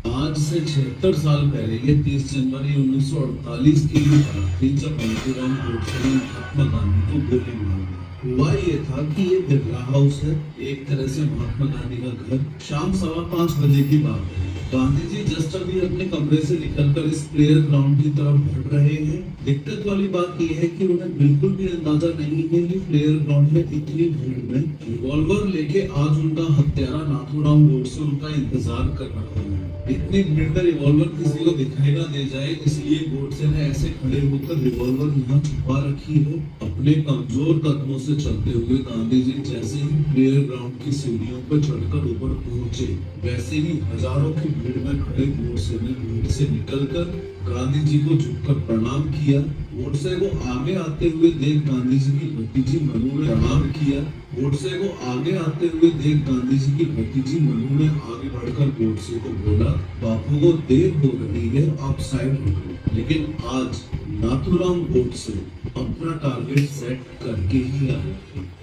आज से 76 साल पहले ये 30 जनवरी 1948 की बात थी जब नाथूराम गोडसे ने महात्मा गांधी को गोली मार दी। हुआ ये था कि ये बिरला हाउस है, एक तरह से महात्मा गांधी का घर। शाम 5:15 बजे की बात है। गांधी जी जस्ट अभी अपने कमरे से निकलकर इस प्लेयर ग्राउंड की तरफ बढ़ रहे हैं। दिक्कत वाली बात यह है कि उन्हें बिल्कुल भी अंदाजा नहीं है कि प्लेयर ग्राउंड में इतनी भीड़ में रिवॉल्वर लेके आज उनका हत्यारा नाथूराम गोडसे उनका इंतजार कर रहा है। इतनी भीड़ में रिवॉल्वर किसी को दिखाई ना दे जाए, इसलिए गोडसे ने ऐसे खड़े होकर रिवॉल्वर यहाँ छुपा रखी है। अपने कमजोर कदमों से चलते हुए गांधी जी जैसे ही प्लेयर ग्राउंड की सीढ़ियों पर चढ़कर ऊपर पहुंचे, वैसे ही हजारों की भीड़ में खड़े गोडसे ने भीड़ से निकलकर गांधी जी को झुककर प्रणाम किया। गोडसे को आगे आते हुए देख गांधी जी की भतीजी मनु ने प्रणाम किया। गोडसे को आगे आते हुए देख गांधी जी की भतीजी मनु ने आगे बढ़कर गोडसे को बोला, बापू को देर हो रही है, आप साइड हो। लेकिन आज नाथूराम गोडसे अपना टारगेट सेट करके ही आए,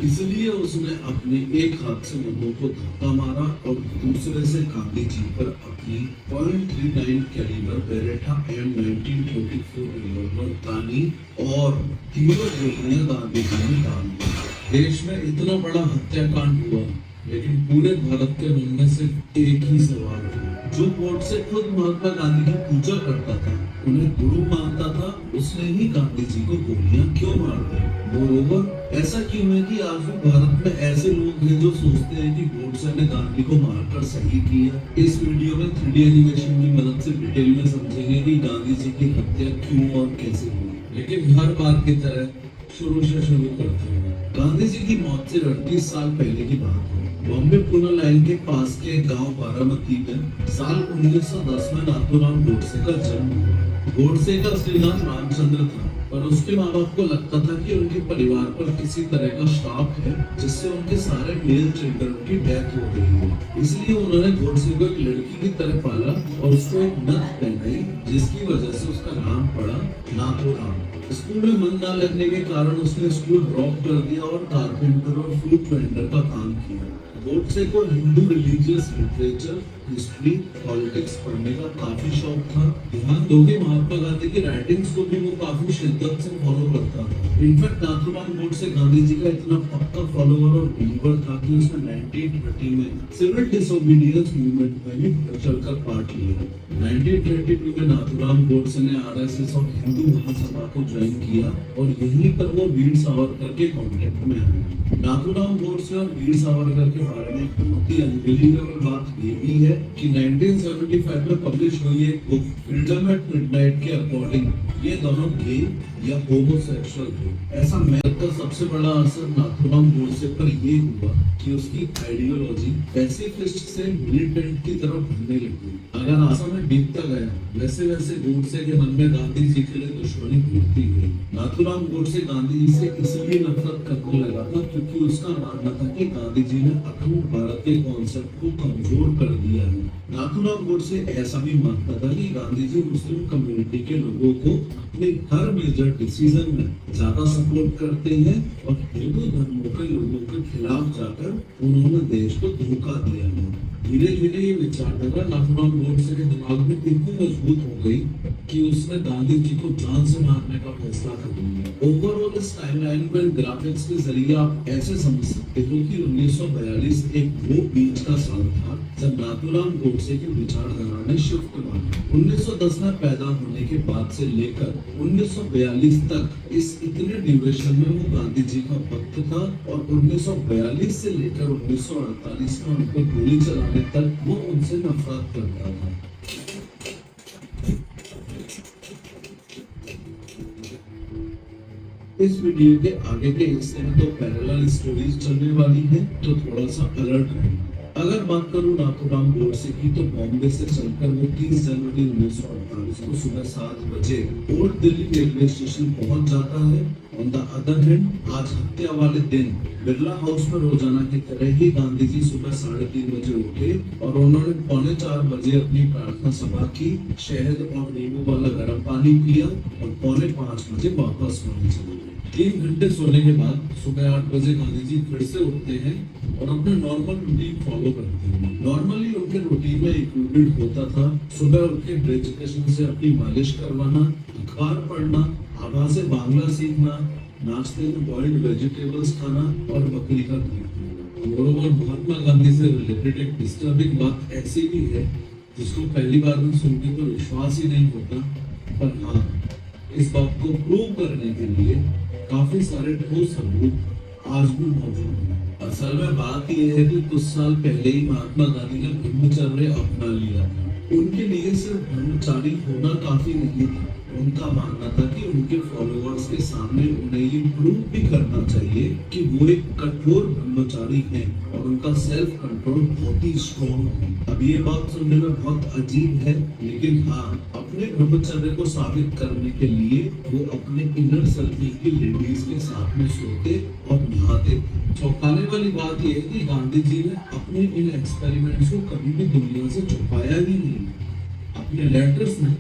इसलिए उसने अपने एक हाथ से मनु को धक्का मारा और दूसरे से गांधी जी पर अपनी .39 कैलिबर बेरेटा M1944 रिवॉल्वर तानी और तीनों गोलियां गांधी जी ने डाल दी। देश में इतना बड़ा हत्याकांड हुआ, लेकिन पूरे भारत के मन में सिर्फ एक ही सवाल था। जो गोडसे खुद महात्मा गांधी की पूजा करता था, उन्हें गुरु मानता था, उसने ही गांधी जी को गोलियां क्यों मार दी? मोरोवर ऐसा क्यों है कि आज भी भारत में ऐसे लोग हैं जो सोचते हैं कि गोडसे ने गांधी को मारकर सही किया? इस वीडियो में 3D एनिमेशन की मदद से डिटेल में समझेंगे कि गांधी जी की हत्या क्यों और कैसे हुई। लेकिन हर बार की तरह शुरू करते हैं। गांधी जी की मौत से 38 साल पहले की बात है। बॉम्बे पुणे लाइन के पास के गांव बारामती में साल 1910 में नाथूराम गोडसे का जन्म हुआ। गोडसे का असली नाम रामचंद्र था, पर उसके माँ बाप को लगता था कि उनके परिवार पर किसी तरह का श्राप है, जिससे उनके सारे मेल चिल्ड्रन की डेथ हो गई है। इसलिए उन्होंने गोडसे को एक लड़की की तरह पाला और उसको एक नथ पहनाई, जिसकी वजह से उसका नाम पड़ा नाथूराम। स्कूल में मन न लगने के कारण उसने स्कूल ड्रॉप कर दिया और कारपेंटर और फ्रूट वेंडर का काम किया। गोडसे को Hindu religious literature, history, politics पढ़ने का काफी शौक था। ध्यान दो कि महात्मा गांधी की राइटिंग्स को भी वो काफी शिद्दत से फॉलो करता था। इनफैक्ट नाथूराम गोडसे गांधी जी का इतना पक्का फॉलोअर और बिलीवर था कि उसने 1930 में सिविल डिसोबीडियंस मूवमेंट में भी चलकर पार्ट लिया। 1922 में नाथूराम गोडसे ने आरएसएस और हिंदू महासभा को ज्वाइन किया और यहीं पर वो वीर सावरकर के कांटेक्ट में आए। नाथूराम गोडसे और वीर सावरकर के बारे में बहुत ही अनबिलीवेबल बात ये भी है कि 1975 में पब्लिश हुई एक बुक फ्रीडम एट मिडनाइट के अकॉर्डिंग ये दोनों गे या होमोसेक्सुअल थे। ऐसा मैथ का सबसे बड़ा असर नाथूराम गोडसे पर ये हुआ कि उसकी आइडियोलॉजी पैसिफिस्ट से मिलिटेंट की तरफ बढ़ने लगी। अगर आशा में बीतता गया, वैसे वैसे गोडसे के मन में गांधी जी के लिए दुश्मनी बढ़ती गई। नाथूराम गोडसे गांधी जी से इसलिए नफरत करने लगा था क्योंकि उसका मानना था कि गांधी जी ने अखंड भारत के कॉन्सेप्ट को कमजोर कर दिया है। नाथूराम गोडसे ऐसा भी मानता था कि गांधी जी मुस्लिम कम्युनिटी के लोगों को अपने हर मेजर डिसीजन में ज्यादा सपोर्ट करते हैं और हिंदू धर्मों के लोगों के खिलाफ जाकर उन्होंने देश को धोखा दिया है। धीरे धीरे ये विचारधारा नाथूराम गोडसे के दिमाग में इतनी मजबूत हो गई कि उसने गांधी जी को जान से मारने का फैसला कर लिया। ओवरऑल इस टाइमलाइन पर ग्राफिक्स के जरिए आप ऐसे समझ सकते हो कि 1942 एक वो बीच का साल था जब नाथूराम गोडसे की विचारधारा ने शिफ्ट मारा। 1910 में पैदा होने के बाद से लेकर 1942 तक इस इतने ड्यूरेशन में वो गांधी जी का भक्त था और 1942 से लेकर 1948 में उनको गोली चलाने तक वो उनसे नफरत करता था। इस वीडियो के आगे के हिस्से में तो पैरेलल स्टोरीज चलने वाली है, तो थोड़ा सा अलर्ट रहें। अगर बात करूं नाथूराम गोडसे की, तो बॉम्बे से चलकर वो 30 जनवरी 1948 को सुबह 7 बजे ओल्ड दिल्ली रेलवे स्टेशन पहुंच जाता है। ऑन द अदर हैंड, आज हत्या वाले दिन बिरला हाउस में रोजाना की तरह ही गांधी जी सुबह 3:30 बजे उठे और उन्होंने 4:45 बजे अपनी प्रार्थना सभा की, शहद और नींबू वाला गर्म पानी पिया और 4:45 बजे वापस वहीं चले गए। 3 घंटे सोने के बाद सुबह 8 बजे गांधी जी फिर से उठते हैं और अपने नॉर्मल रूटीन फॉलो करते हैं। नॉर्मली उनके रूटीन में इंक्लूडेड होता था सुबह उठ के ब्रेथ स्टेशन से अपनी मालिश करवाना, अखबार पढ़ना, आवाज़ें बांग्ला सीखना, नाश्ते में बॉइल्ड वेजिटेबल्स खाना और बकरी का दूध पीना। मोरोवर महात्मा गांधी से रिलेटेड एक डिस्टर्बिंग बात ऐसी भी है जिसको पहली बार में सुन के तो विश्वास ही नहीं होता, पर हाँ, इस बात को प्रूव करने के लिए काफी सारे ठोस सबूत आज भी मौजूद हैं। असल में बात यह है कि कुछ साल पहले ही महात्मा गांधी ने ब्रह्मचर्य अपना लिया था। उनके लिए सिर्फ ब्रह्मचारी होना काफी नहीं था। उनका मानना था कि उनके फॉलोअर्स के सामने उन्हें ये प्रूव भी करना चाहिए कि वो एक कठोर ब्रह्मचारी हैं और उनका सेल्फ कंट्रोल बहुत ही स्ट्रॉन्ग है। अब ये बात सुनने में बहुत अजीब है, लेकिन हाँ, अपने ब्रह्मचर्य को साबित करने के लिए वो अपने इनर सर्किल की लेडीज के साथ में सोते और नहाते। चौंकाने वाली बात यह है कि गांधी जी ने अपने इन एक्सपेरिमेंट्स को कभी भी दुनिया से छुपाया ही नहीं। अपने लेटर्स में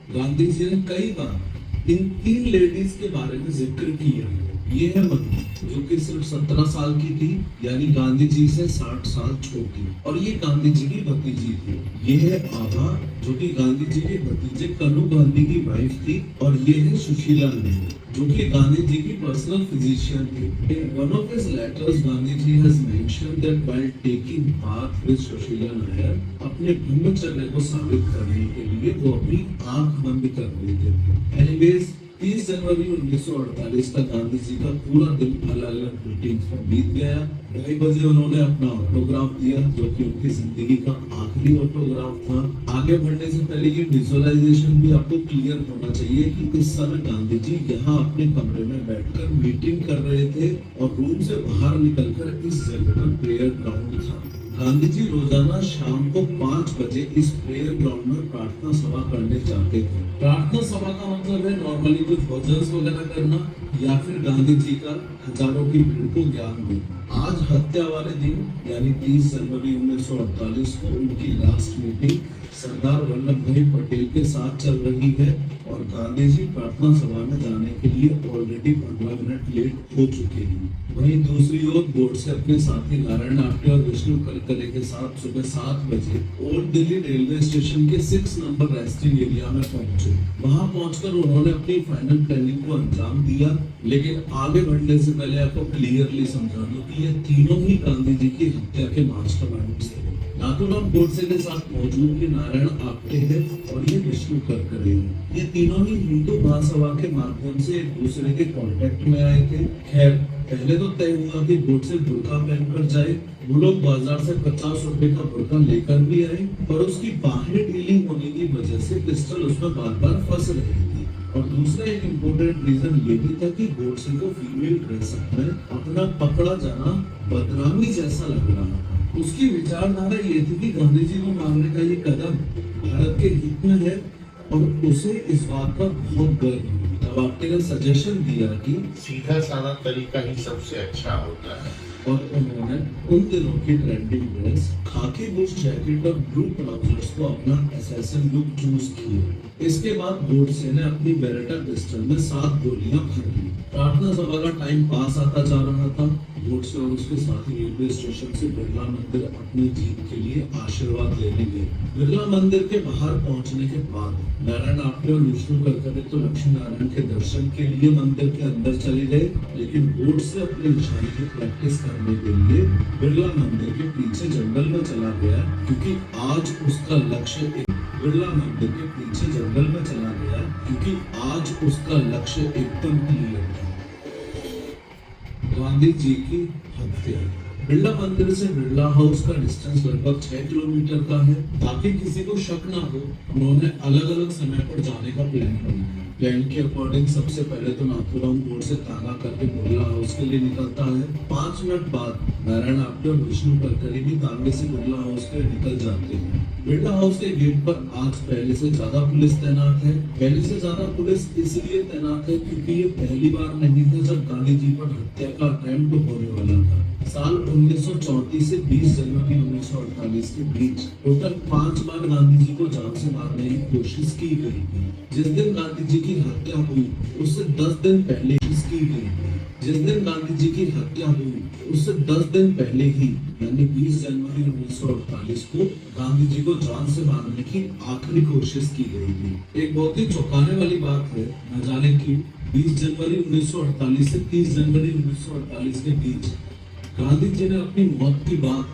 गांधी जी ने कई बार इन 3 लेडीज के बारे में जिक्र किया। ये है मनु, जो कि सिर्फ 17 साल की थी, यानी गांधी जी से 60 साल छोटी, और ये गांधी जी की भतीजी थी। ये है आभा, जो कि गांधी जी के भतीजे कन्हू गांधी की वाइफ थी, और ये है सुशीला नेहरू, जो कि गांधी जी की पर्सनल फिजिशियन थी। In one of his letters, Gandhi ji has mentioned that while taking bath with Sushila Nair, अपने ब्रह्मचर्य को साबित करने के लिए वो अपनी आंख बंद कर लेते थे। Anyways, 30 जनवरी 1948 का गांधी जी का पूरा दिन अलग अलग मीटिंग्स में बीत गया। 2:30 बजे उन्होंने अपना ऑटोग्राफ दिया, जो कि उनकी जिंदगी का आखिरी ऑटोग्राफ था। आगे बढ़ने से पहले ये विजुअलाइजेशन भी आपको क्लियर होना चाहिए कि इस समय गांधी जी यहाँ अपने कमरे में बैठकर मीटिंग कर रहे थे और रूम से बाहर निकलकर इस जगह पर प्रेयर ग्राउंड था। गांधी जी रोजाना शाम को 5 बजे इस प्रेयर ग्राउंड में प्रार्थना सभा करने जाते थे। प्रार्थना सभा का मतलब है नॉर्मली कुछ भजन वगैरह करना या फिर गांधी जी का हजारों की भीड़ को ज्ञान देना। आज हत्या वाले दिन यानी 30 जनवरी 1948 को उनकी लास्ट मीटिंग सरदार वल्लभ भाई पटेल के साथ चल रही है और गांधी जी प्रार्थना सभा में जाने के लिए ऑलरेडी 15 मिनट लेट हो चुके हैं। वहीं दूसरी ओर गोडसे अपने साथी नारायण आप्टे और विष्णु कलकरे के साथ सुबह 7 बजे ओल्ड दिल्ली रेलवे स्टेशन के 6 नंबर रेस्टिंग एरिया में पहुंचे। वहां पहुंचकर उन्होंने अपनी फाइनल प्लानिंग को अंजाम दिया, लेकिन आगे बढ़ने से पहले आपको क्लियरली समझा दूं कि ये तीनों ही गांधी जी की हत्या के मास्टरमाइंड्स थे। नाथूराम गोडसे के साथ मौजूद ये नारायण आप्टे है और ये विष्णु कलकरे है। ये तीनों ही हिंदू महासभा के माध्यम से एक दूसरे के कांटेक्ट में आए थे। खैर, पहले तो तय हुआ कि गोडसे बुर्का पहनकर जाए। वो लोग बाजार से 50 रुपए का बुर्का लेकर भी आए, पर उसकी बाहें ढीली होने की वजह से पिस्टल उसमें बार-बार फंस रही थी। और दूसरा एक इम्पोर्टेंट रीजन ये भी था कि गोडसे को फीमेल ड्रेसअप में अपना पकड़ा जाना बदनामी जैसा लग रहा था। उसकी विचारधारा ये थी कि गांधी जी को मारने का ये कदम भारत के हित में है और उसे इस बात का बहुत गर्व है। तब आपने ने सजेशन दिया कि सीधा साधा तरीका ही सबसे अच्छा होता है, और उन्होंने उन दिनों की ट्रेंडिंग ड्रेस खाकी बुश जैकेट और ब्लू ट्राउजर्स को अपना असैसिन लुक चूज किया। इसके बाद गोडसे ने अपनी बेरेटा पिस्टल में 7 गोलियां भर ली। प्रार्थना सभा का टाइम पास आता जा रहा था। गोडसे और उसके साथी रेलवे स्टेशन से बिरला मंदिर अपनी जीत के लिए आशीर्वाद लेने गए। बिरला मंदिर के बाहर पहुंचने के बाद नारायण आप्टे और विष्णु कलकरे तो लक्ष्मी नारायण के दर्शन के लिए मंदिर के अंदर चले गए, लेकिन गोडसे अपने निशाने की प्रैक्टिस करने के लिए बिरला मंदिर के पीछे जंगल में चला गया, क्योंकि आज उसका लक्ष्य बिरला मंदिर के पीछे जंगल में चला गया क्योंकि आज उसका लक्ष्य एकदम क्लियर था, गांधी जी की हत्या। बिरला मंदिर से बिरला हाउस का डिस्टेंस लगभग 6 किलोमीटर का है। ताकि किसी को शक ना हो, उन्होंने अलग अलग समय पर जाने का प्लान बनाया। प्लान के अकॉर्डिंग सबसे पहले तो नाथूराम गोडसे तागा करके बिरला हाउस के लिए निकलता है। 5 मिनट बाद नारायण आप्टे और विष्णु कलकरे भी तांगे से बिरला हाउस के लिए निकल जाते हैं। बिरला हाउस के गेट पर आज पहले से ज्यादा पुलिस तैनात है। पहले से ज्यादा पुलिस इसलिए तैनात है क्योंकि ये पहली बार नहीं था जब गांधी जी पर हत्या का अटेम्प्ट होने वाला था। साल 1934 से 20 जनवरी 1948 के बीच टोटल 5 बार गांधी जी को जान से मारने की कोशिश की गई थी। जिस दिन गांधी जी की हत्या हुई उससे 10 दिन पहले की गई थी। जिस दिन गांधी जी की हत्या हुई उससे 10 दिन पहले ही यानी 20 जनवरी 1948 को गांधी जी को जान से मारने की आखिरी कोशिश की गई थी। एक बहुत ही चौंकाने वाली बात है, न जाने क्यों 20 जनवरी 1948 से 30 जनवरी 1948 के बीच गांधी जी ने अपनी मौत की बात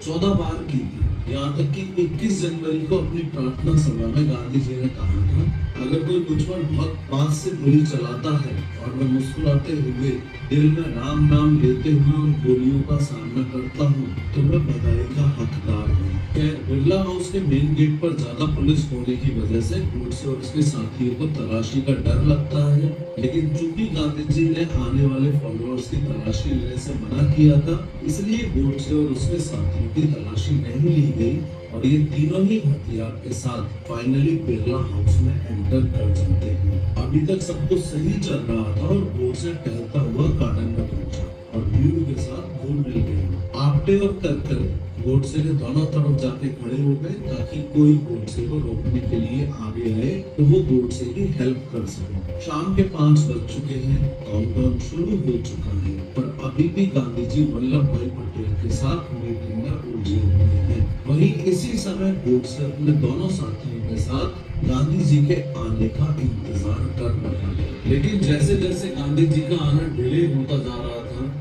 14 बार की थी। यहाँ तक कि 21 जनवरी को अपनी प्रार्थना सभा में गांधी जी ने कहा था, अगर कोई मुझ पर बहुत पास से गोली चलाता है और मैं मुस्कुराते हुए दिल में राम नाम लेते हुए उन गोलियों का सामना करता हूँ तो मैं बधाई का हकदार हूँ। बिरला हाउस के मेन गेट पर ज्यादा पुलिस होने की वजह से गोडसे और उसके साथियों को तलाशी का डर लगता है, लेकिन चूंकि गांधी जी ने आने वाले फॉलोअर्स की तलाशी लेने से मना किया था, इसलिए गोडसे और उसके साथियों की तलाशी नहीं ली गई और ये तीनों ही हथियार के साथ फाइनली बिरला हाउस में एंटर कर जाते हैं। अभी तक सब कुछ सही चल रहा था और गोडसे टहलता हुआ गार्डन में पहुंचा और भीड़ के साथ घुल मिल गया। आपटे और करकर गोडसे के दोनों तरफ जाके खड़े हो गए ताकि कोई गोडसे को रोकने के लिए आगे आए तो वो गोडसे की हेल्प कर सके। शाम के 5 बज चुके हैं, काउंटडाउन शुरू हो चुका है, पर अभी भी गांधी जी वल्लभ भाई पटेल के साथ मीटिंग में उलझे हुए हैं। वहीं इसी समय गोडसे अपने दोनों साथियों के साथ गांधी जी के आने का इंतजार कर रहा है, लेकिन जैसे जैसे गांधी जी का आना डिले होता जा रहा था,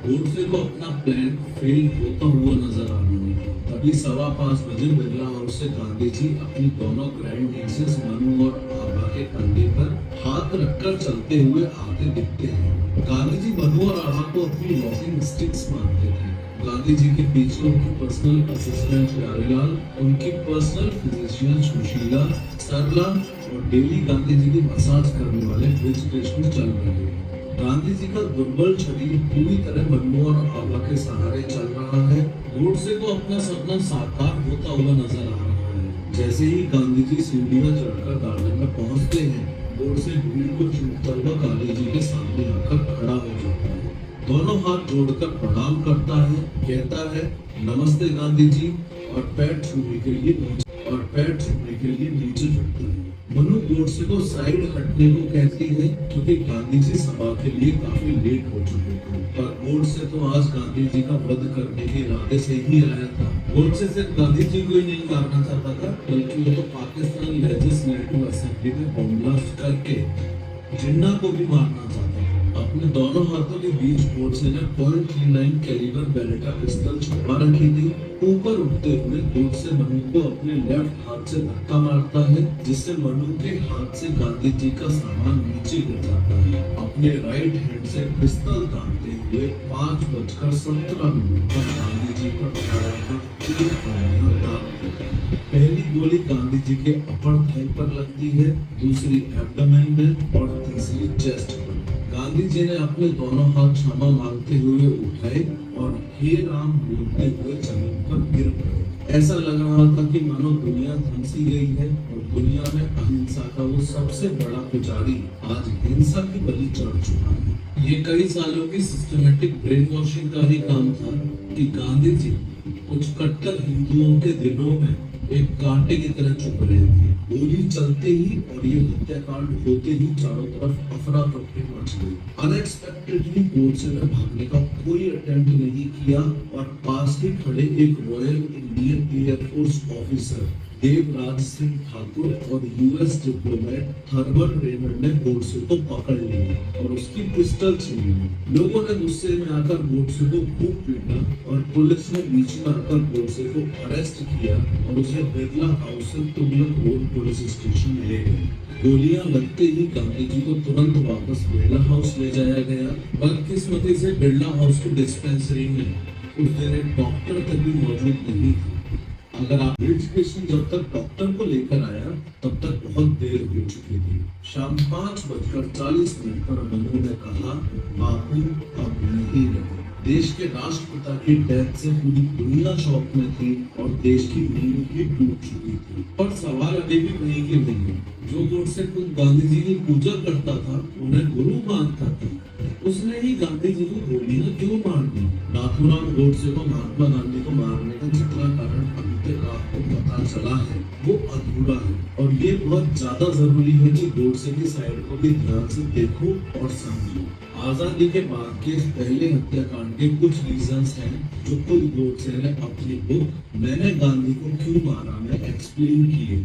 गोडसे को अपना प्लान फेल होता हुआ नजर आ रहा है। तभी 5:15 बजे बिरला हाउस से गांधी जी अपनी दोनों ग्रैंड नीसेस मनु और आभा के कंधे पर हाथ रखकर चलते हुए आते दिखते हैं। गांधी जी मनु और आभा को अपनी वॉकिंग स्टिक्स मानते थे। गांधी जी के पीछे उनकी पर्सनल असिस्टेंट प्यारेलाल, उनकी पर्सनल फिजिशियन सुशीला, सरला और डेली गांधी जी की मसाज करने वाले ब्रिजकृष्ण चल रहे हैं। गांधी जी का दुर्बल शरीर पूरी तरह मनु और आभा के सहारे चल रहा है। गोडसे को अपना सपना साकार होता हुआ नजर आ रहा है। जैसे ही गांधी जी सीढ़ियां चढ़कर गार्डन में पहुंचते हैं, गोडसे भीड़ को छूटता हुआ गांधी जी के सामने आकर खड़ा हो जाता है। दोनों हाथ जोड़कर प्रणाम करता है, कहता है नमस्ते गांधी जी और पैर छूने के लिए नीचे झुकता है। मनु गोडसे को साइड हटने को कहती है क्योंकि गांधी जी सभा के लिए काफी लेट हो चुके थे, पर गोडसे तो आज गांधी जी का वध करने के इरादे से ही आया था। गोडसे सिर्फ गांधी जी को ही नहीं मारना चाहता था, बल्कि वो तो पाकिस्तान लेजिस्लेटिव असेंबली में बम ब्लास्ट करके जिन्ना को भी मारना चाहता था। अपने दोनों हाथों के बीच गोडसे ने .39 कैलिबर बेरेटा पिस्टल छुपा रखी थी। ऊपर उठते हुए गोडसे मनु को अपने लेफ्ट हाथ से धक्का मारता है, जिससे मनु के हाथ से गांधी जी का सामान नीचे गिर जाता है। अपने राइट हैंड से पिस्टल तानते हुए 5:17 पर गांधी जी पर पहली गोली गांधी जी के अपर थाई पर लगती है, दूसरी एब्डोमेन में और तीसरी चेस्ट पर। गांधी जी ने अपने दोनों हाथ क्षमा मांगते हुए उठाए और हे राम बोलते हुए जमीन पर गिर पड़े। ऐसा लग रहा था कि मानो दुनिया थमसी गई है और दुनिया में अहिंसा का वो सबसे बड़ा पुजारी आज हिंसा की बलि चढ़ चुका है। ये कई सालों की सिस्टमेटिक ब्रेन वॉशिंग का ही काम था कि गांधी जी कुछ कट्टर हिंदुओं के दिलों में एक कांटे की तरह चुप रहे थे। गोली चलते ही और ये हत्याकांड होते ही चारों तरफ अफरा तफरी मच गई। अनएक्सपेक्टेडली गोडसे ने भागने का कोई अटेम्प्ट नहीं किया और पास ही खड़े एक royal Indian air force officer Devraj Singh Thakur और यूएस डिप्लोमेट थर्मन रेमंड ने गोडसे को पकड़ लिया और उसकी पिस्टल छीन ली। लोगों ने गुस्से में आकर गोडसे को खूब पीटा और पुलिस ने बीच में आकर गोडसे को अरेस्ट किया और उसे बिरला हाउस से तुगलक रोड पुलिस स्टेशन ले गए। गोलियां लगते ही गांधी जी को तुरंत वापस बिरला हाउस ले जाया गया। बदकिस्मती से बिरला हाउस की डिस्पेंसरी में उस दिन एक डॉक्टर तक भी मौजूद नहीं था। अगर आप ब्रिजकृष्ण जब तक डॉक्टर को लेकर आया तब तक बहुत देर हो चुकी थी। शाम 5:40 पर मनु ने कहा, बापू अब नहीं रहे। देश के राष्ट्रपिता की डेथ से पूरी दुनिया शॉक में थी और देश की नींव भी टूट चुकी थी। और सवाल अभी भी वही के नहीं है। जो गोडसे खुद गांधी जी की पूजा करता था, उन्हें गुरु मानता था, उसने ही गांधी जी को गोलियां क्यों मार दी? नाथूराम गोडसे को महात्मा गांधी को मारने का जितना कारण अभी तक आपको पता चला है, वो अधूरा है। और ये बहुत ज्यादा जरूरी है कि गोडसे की साइड को भी ध्यान से देखो और समझो। आजादी के बाद के पहले हत्याकांड के कुछ रीजंस हैं जो खुद गोडसे ने अपनी बुक मैंने गांधी को क्यों मारा में एक्सप्लेन किए।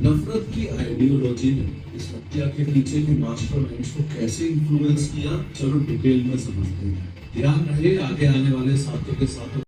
नफरत की आइडियोलॉजी ने इस हत्या के पीछे के मास्टरमाइंड्स को कैसे इन्फ्लुएंस किया, चलो डिटेल में समझते हैं। ध्यान रहे आगे आने वाले साथियों के साथ